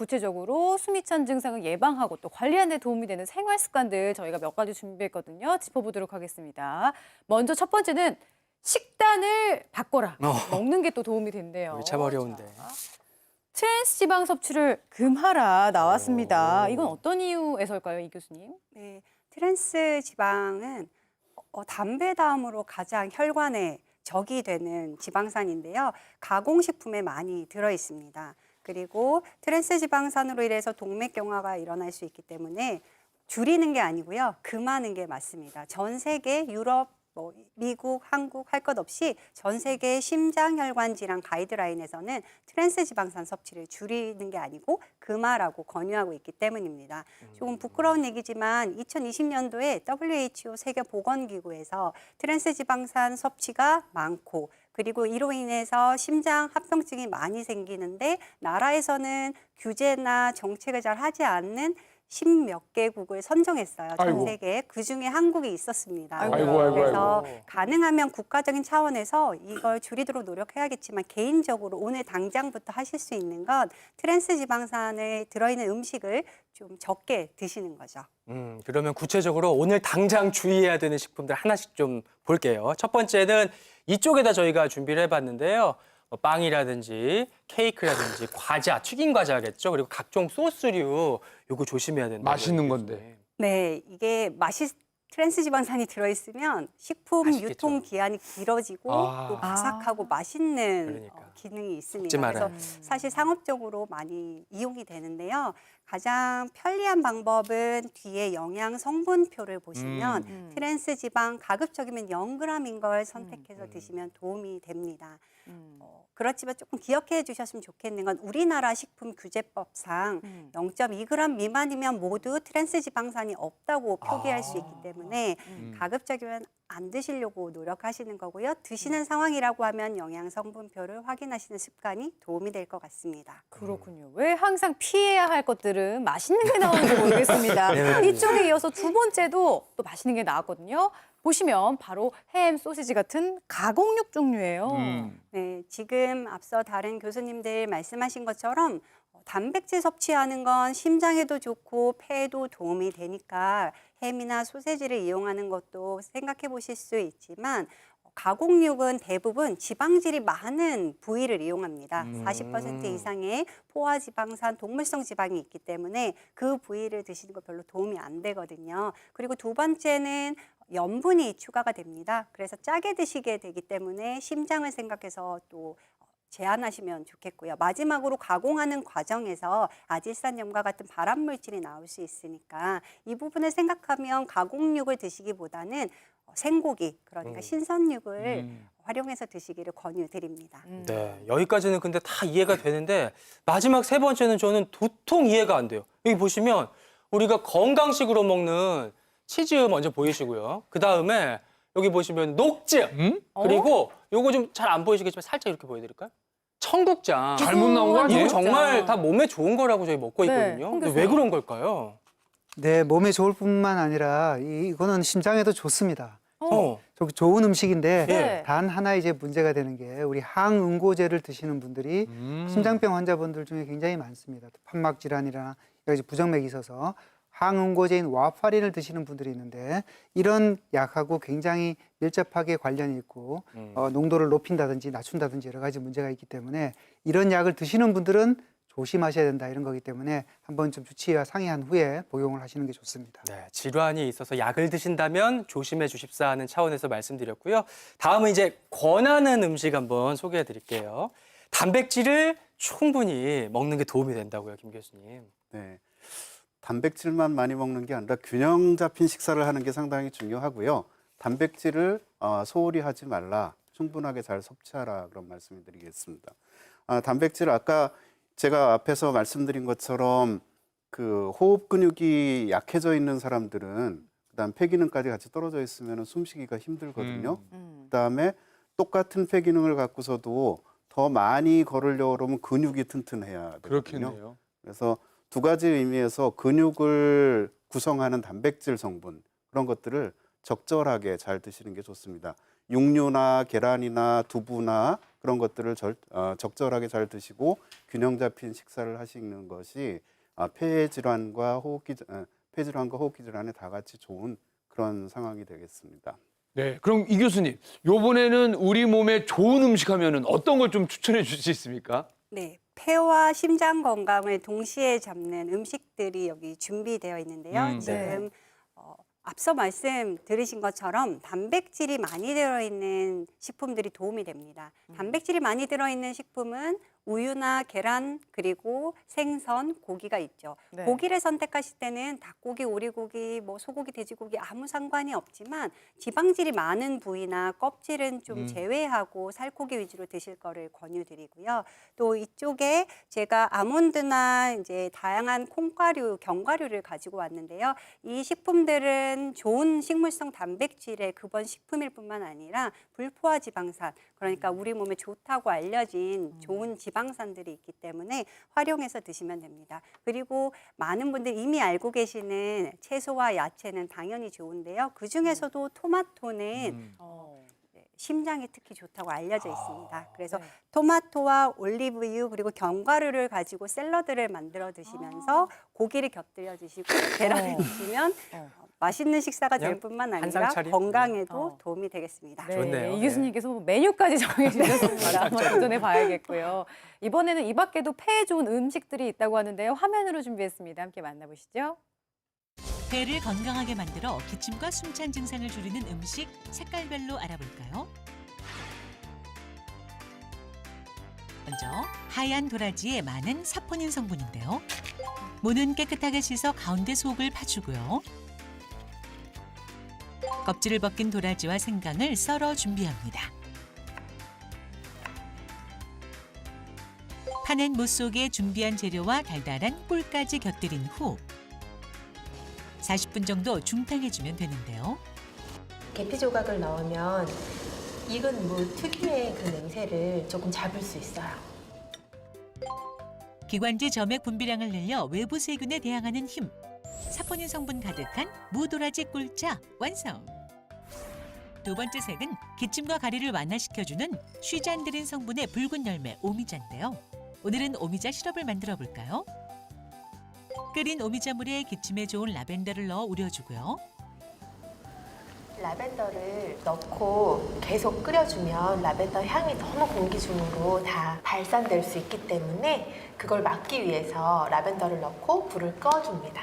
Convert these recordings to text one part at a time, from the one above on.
구체적으로 숨이 찬 증상을 예방하고 또 관리하는 데 도움이 되는 생활 습관들 저희가 몇 가지 준비했거든요. 짚어보도록 하겠습니다. 먼저 첫 번째는 식단을 바꿔라. 먹는 게 또 도움이 된대요. 이거 참 어려운데. 자, 트랜스 지방 섭취를 금하라 나왔습니다. 이건 어떤 이유에서일까요, 이 교수님? 네, 트랜스 지방은 담배 다음으로 가장 혈관에 적이 되는 지방산인데요. 가공식품에 많이 들어 있습니다. 그리고 트랜스 지방산으로 인해서 동맥경화가 일어날 수 있기 때문에 줄이는 게 아니고요. 금하는 게 맞습니다. 전 세계 유럽, 미국, 한국 할 것 없이 전 세계 심장혈관 질환 가이드라인에서는 트랜스 지방산 섭취를 줄이는 게 아니고 금하라고 권유하고 있기 때문입니다. 조금 부끄러운 얘기지만 2020년도에 WHO 세계보건기구에서 트랜스 지방산 섭취가 많고 그리고 이로 인해서 심장 합병증이 많이 생기는데 나라에서는 규제나 정책을 잘 하지 않는 10몇 개국을 선정했어요. 전 아이고. 세계에. 그중에 한국이 있었습니다. 아이고. 그래서 가능하면 국가적인 차원에서 이걸 줄이도록 노력해야겠지만 개인적으로 오늘 당장부터 하실 수 있는 건 트랜스 지방산에 들어있는 음식을 좀 적게 드시는 거죠. 그러면 구체적으로 오늘 당장 주의해야 되는 식품들 하나씩 좀 볼게요. 첫 번째는 이쪽에다 저희가 준비를 해봤는데요. 빵이라든지 케이크라든지 과자, 튀긴 과자겠죠. 그리고 각종 소스류 요거 조심해야 된다. 맛있는 건데. 네, 이게 트랜스 지방산이 들어있으면 식품 맛있겠죠. 유통 기한이 길어지고 아. 또 바삭하고 맛있는 그러니까. 기능이 먹지 있습니다. 말아요. 그래서 사실 상업적으로 많이 이용이 되는데요. 가장 편리한 방법은 뒤에 영양 성분표를 보시면 트랜스 지방 가급적이면 0g인 걸 선택해서 드시면 도움이 됩니다. 그렇지만 조금 기억해 주셨으면 좋겠는 건 우리나라 식품 규제법상 0.2g 미만이면 모두 트랜스 지방산이 없다고 표기할 수 있기 때문에 가급적이면 안 드시려고 노력하시는 거고요. 드시는 상황이라고 하면 영양 성분표를 확인하시는 습관이 도움이 될 것 같습니다. 그렇군요. 왜 항상 피해야 할 것들은 맛있는 게 나오는지 모르겠습니다. 네. 이쪽에 이어서 두 번째도 또 맛있는 게 나왔거든요. 보시면 바로 햄, 소시지 같은 가공육 종류예요. 네, 지금 앞서 다른 교수님들 말씀하신 것처럼 단백질 섭취하는 건 심장에도 좋고 폐에도 도움이 되니까 햄이나 소세지를 이용하는 것도 생각해 보실 수 있지만 가공육은 대부분 지방질이 많은 부위를 이용합니다. 40% 이상의 포화지방산, 동물성 지방이 있기 때문에 그 부위를 드시는 거 별로 도움이 안 되거든요. 그리고 두 번째는 염분이 추가가 됩니다. 그래서 짜게 드시게 되기 때문에 심장을 생각해서 또 제한하시면 좋겠고요. 마지막으로 가공하는 과정에서 아질산염과 같은 발암물질이 나올 수 있으니까 이 부분을 생각하면 가공육을 드시기보다는 생고기, 그러니까 신선육을 활용해서 드시기를 권유드립니다. 네, 여기까지는 근데 다 이해가 되는데 마지막 세 번째는 저는 도통 이해가 안 돼요. 여기 보시면 우리가 건강식으로 먹는 치즈 먼저 보이시고요. 그 다음에 여기 보시면 녹즙 그리고 요거 좀 잘 안 보이시겠지만 살짝 이렇게 보여드릴까요? 청국장. 잘못 나온 거 아니에요? 이거 정말 다 몸에 좋은 거라고 저희 먹고 네, 있거든요. 홍 근데 교수님. 왜 그런 걸까요? 네, 몸에 좋을 뿐만 아니라 이거는 심장에도 좋습니다. 좋은 음식인데 네. 단 하나 이제 문제가 되는 게 우리 항응고제를 드시는 분들이 심장병 환자분들 중에 굉장히 많습니다. 판막 질환이나 여러 가지 부정맥이 있어서 항응고제인 와파린을 드시는 분들이 있는데 이런 약하고 굉장히 밀접하게 관련이 있고 농도를 높인다든지 낮춘다든지 여러 가지 문제가 있기 때문에 이런 약을 드시는 분들은 조심하셔야 된다 이런 거기 때문에 한번 좀 주치의와 상의한 후에 복용을 하시는 게 좋습니다. 네, 질환이 있어서 약을 드신다면 조심해 주십사 하는 차원에서 말씀드렸고요. 다음은 이제 권하는 음식 한번 소개해 드릴게요. 단백질을 충분히 먹는 게 도움이 된다고요, 김 교수님. 네. 단백질만 많이 먹는 게 아니라 균형 잡힌 식사를 하는 게 상당히 중요하고요. 단백질을 소홀히 하지 말라, 충분하게 잘 섭취하라 그런 말씀을 드리겠습니다. 단백질 아까 제가 앞에서 말씀드린 것처럼 그 호흡 근육이 약해져 있는 사람들은 그다음 폐기능까지 같이 떨어져 있으면 숨쉬기가 힘들거든요. 그다음에 똑같은 폐기능을 갖고서도 더 많이 걸으려고 그러면 근육이 튼튼해야 되거든요. 그렇겠네요. 그래서 두 가지 의미에서 근육을 구성하는 단백질 성분 그런 것들을 적절하게 잘 드시는 게 좋습니다. 육류나 계란이나 두부나 그런 것들을 적절하게 잘 드시고 균형 잡힌 식사를 하시는 것이 폐 질환과 호흡기 질환에 다 같이 좋은 그런 상황이 되겠습니다. 네, 그럼 이 교수님, 요번에는 우리 몸에 좋은 음식 하면은 어떤 걸 좀 추천해 주실 수 있습니까? 네, 폐와 심장 건강을 동시에 잡는 음식들이 여기 준비되어 있는데요. 네. 지금 앞서 말씀 들으신 것처럼 단백질이 많이 들어있는 식품들이 도움이 됩니다. 단백질이 많이 들어있는 식품은 우유나 계란 그리고 생선, 고기가 있죠. 네. 고기를 선택하실 때는 닭고기, 오리고기, 뭐 소고기, 돼지고기 아무 상관이 없지만 지방질이 많은 부위나 껍질은 좀 제외하고 살코기 위주로 드실 거를 권유드리고요. 또 이쪽에 제가 아몬드나 이제 다양한 콩가루, 견과류를 가지고 왔는데요. 이 식품들은 좋은 식물성 단백질의 급원 식품일 뿐만 아니라 불포화 지방산, 그러니까 우리 몸에 좋다고 알려진 좋은 지방산들이 있기 때문에 활용해서 드시면 됩니다. 그리고 많은 분들이 이미 알고 계시는 채소와 야채는 당연히 좋은데요. 그중에서도 토마토는 네, 심장에 특히 좋다고 알려져 있습니다. 그래서 네. 토마토와 올리브유 그리고 견과류를 가지고 샐러드를 만들어 드시면서 고기를 곁들여 드시고 계란을 드시면 맛있는 식사가 될 그냥 뿐만 한 아니라 상차림? 건강에도 도움이 되겠습니다. 네, 좋네요. 이 교수님께서 뭐 메뉴까지 정해주셨습니다. 한번 도전해 봐야겠고요. 이번에는 이 밖에도 폐에 좋은 음식들이 있다고 하는데요. 화면으로 준비했습니다. 함께 만나보시죠. 폐를 건강하게 만들어 기침과 숨찬 증상을 줄이는 음식 색깔별로 알아볼까요? 먼저 하얀 도라지에 많은 사포닌 성분인데요. 무는 깨끗하게 씻어 가운데 속을 파주고요. 껍질을 벗긴 도라지와 생강을 썰어 준비합니다. 파낸 무 속에 준비한 재료와 달달한 꿀까지 곁들인 후 40분 정도 중탕해주면 되는데요. 계피 조각을 넣으면 익은 무 특유의 그 냄새를 조금 잡을 수 있어요. 기관지 점액 분비량을 늘려 외부 세균에 대항하는 힘. 사포닌 성분 가득한 무도라지 꿀차 완성. 두 번째 색은 기침과 가리를 완화시켜주는 쉬잔드린 성분의 붉은 열매 오미자인데요. 오늘은 오미자 시럽을 만들어 볼까요? 끓인 오미자물에 기침에 좋은 라벤더를 넣어 우려주고요. 라벤더를 넣고 계속 끓여주면 라벤더 향이 너무 공기 중으로 다 발산될 수 있기 때문에 그걸 막기 위해서 라벤더를 넣고 불을 꺼줍니다.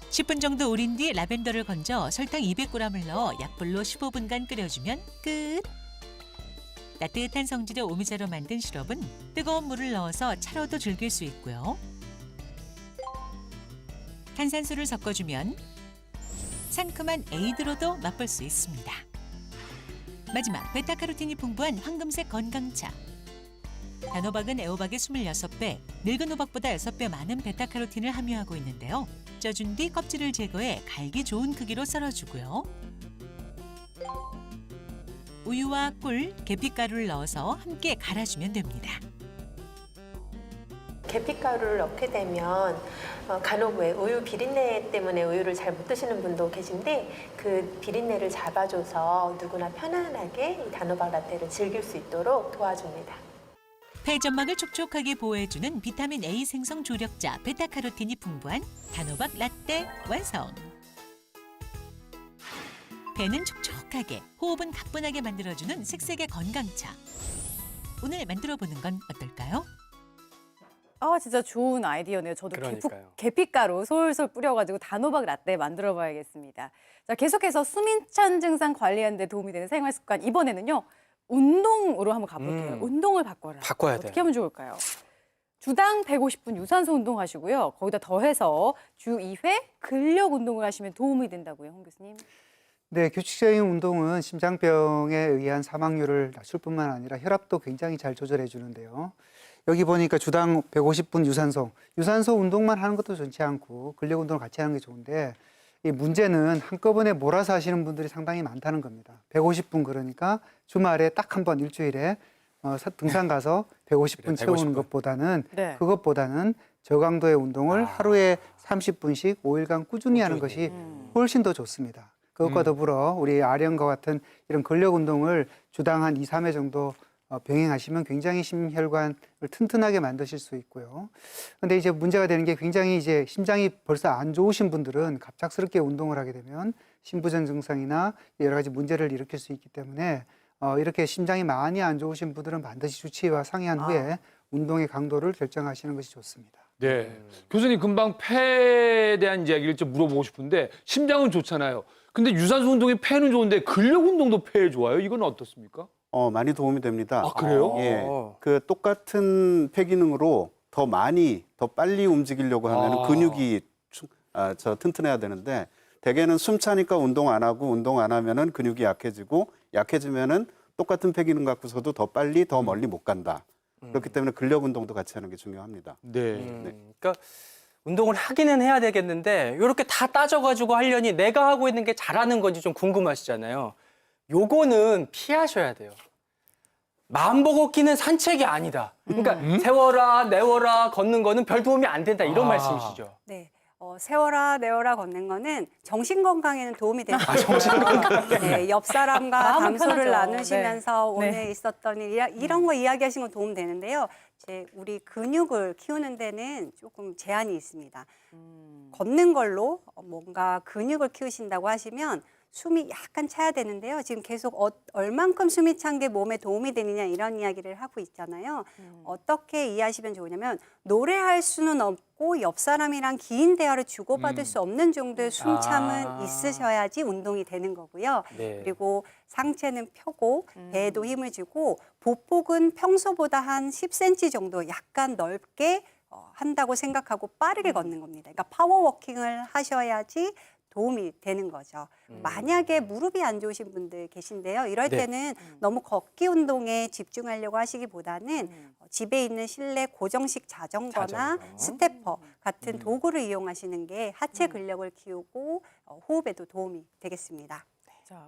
10분 정도 우린 뒤 라벤더를 건져 설탕 200g을 넣어 약불로 15분간 끓여주면 끝! 따뜻한 성질의 오미자로 만든 시럽은 뜨거운 물을 넣어서 차로도 즐길 수 있고요. 탄산수를 섞어주면 상큼한 에이드로도 맛볼 수 있습니다. 마지막 베타카로틴이 풍부한 황금색 건강차. 단호박은 애호박의 26배, 늙은 호박보다 6배 많은 베타카로틴을 함유하고 있는데요. 쪄준 뒤 껍질을 제거해 갈기 좋은 크기로 썰어주고요. 우유와 꿀, 계피가루를 넣어서 함께 갈아주면 됩니다. 계피가루를 넣게 되면 간혹 왜 우유 비린내 때문에 우유를 잘 못 드시는 분도 계신데 그 비린내를 잡아줘서 누구나 편안하게 이 단호박 라떼를 즐길 수 있도록 도와줍니다. 폐점막을 촉촉하게 보호해주는 비타민 A 생성 조력자 베타카로틴이 풍부한 단호박 라떼 완성! 배는 촉촉하게, 호흡은 가뿐하게 만들어주는 색색의 건강차. 오늘 만들어보는 건 어떨까요? 아, 진짜 좋은 아이디어네요. 저도 그러니까요. 계피가루 솔솔 뿌려가지고 단호박 라떼 만들어봐야겠습니다. 자, 계속해서 숨찬 증상 관리하는 데 도움이 되는 생활 습관. 이번에는요, 운동으로 한번 가볼게요. 운동을 바꿔라. 바꿔야 어떻게 돼요. 하면 좋을까요? 주당 150분 유산소 운동하시고요. 거기다 더해서 주 2회 근력 운동을 하시면 도움이 된다고요, 홍 교수님. 네, 규칙적인 운동은 심장병에 의한 사망률을 낮출 뿐만 아니라 혈압도 굉장히 잘 조절해 주는데요. 여기 보니까 주당 150분 유산소 운동만 하는 것도 좋지 않고 근력 운동을 같이 하는 게 좋은데 이 문제는 한꺼번에 몰아서 하시는 분들이 상당히 많다는 겁니다. 150분 그러니까 주말에 딱 한 번 일주일에 등산 가서 150분 그래, 채우는 150분. 것보다는 네. 그것보다는 저강도의 운동을 하루에 30분씩 5일간 꾸준히 하는 것이 훨씬 더 좋습니다. 그것과 더불어 우리 아령과 같은 이런 근력 운동을 주당 한 2, 3회 정도 병행하시면 굉장히 심혈관을 튼튼하게 만드실 수 있고요. 근데 이제 문제가 되는 게 굉장히 이제 심장이 벌써 안 좋으신 분들은 갑작스럽게 운동을 하게 되면 심부전 증상이나 여러 가지 문제를 일으킬 수 있기 때문에 이렇게 심장이 많이 안 좋으신 분들은 반드시 주치의와 상의한 후에 운동의 강도를 결정하시는 것이 좋습니다. 네. 교수님 금방 폐에 대한 이야기를 좀 물어보고 싶은데 심장은 좋잖아요. 근데 유산소 운동이 폐는 좋은데 근력 운동도 폐에 좋아요? 이건 어떻습니까? 많이 도움이 됩니다. 아, 그래요? 예, 그 똑같은 폐 기능으로 더 많이, 더 빨리 움직이려고 하면 근육이 튼튼해야 되는데 대개는 숨 차니까 운동 안 하고 운동 안 하면은 근육이 약해지고 약해지면은 똑같은 폐 기능 갖고서도 더 빨리, 더 멀리 못 간다. 그렇기 때문에 근력 운동도 같이 하는 게 중요합니다. 네. 그러니까 운동을 하기는 해야 되겠는데 이렇게 다 따져가지고 하려니 내가 하고 있는 게 잘하는 건지 좀 궁금하시잖아요. 요거는 피하셔야 돼요. 마음 보고 걷기는 산책이 아니다. 그러니까 세워라 내워라 걷는 거는 별 도움이 안 된다 이런 말씀이시죠. 네. 세워라 내워라 걷는 거는 정신 건강에는 도움이 됩니다. 정신 건강. 네, 옆 사람과 마음은 담소를 편하죠. 나누시면서 네. 오늘 네. 있었던 일 이런 거 이야기하시면 도움 되는데요. 이제 우리 근육을 키우는 데는 조금 제한이 있습니다. 걷는 걸로 뭔가 근육을 키우신다고 하시면 숨이 약간 차야 되는데요. 지금 계속 얼만큼 숨이 찬 게 몸에 도움이 되느냐 이런 이야기를 하고 있잖아요. 어떻게 이해하시면 좋으냐면 노래할 수는 없고 옆 사람이랑 긴 대화를 주고받을 수 없는 정도의 숨참은 있으셔야지 운동이 되는 거고요. 네. 그리고 상체는 펴고 배에도 힘을 주고 보폭은 평소보다 한 10cm 정도 약간 넓게 한다고 생각하고 빠르게 걷는 겁니다. 그러니까 파워워킹을 하셔야지 도움이 되는 거죠. 만약에 무릎이 안 좋으신 분들 계신데요. 이럴 네. 때는 너무 걷기 운동에 집중하려고 하시기보다는 집에 있는 실내 고정식 자전거나 자전거. 스태퍼 같은 도구를 이용하시는 게 하체 근력을 키우고 호흡에도 도움이 되겠습니다. 자,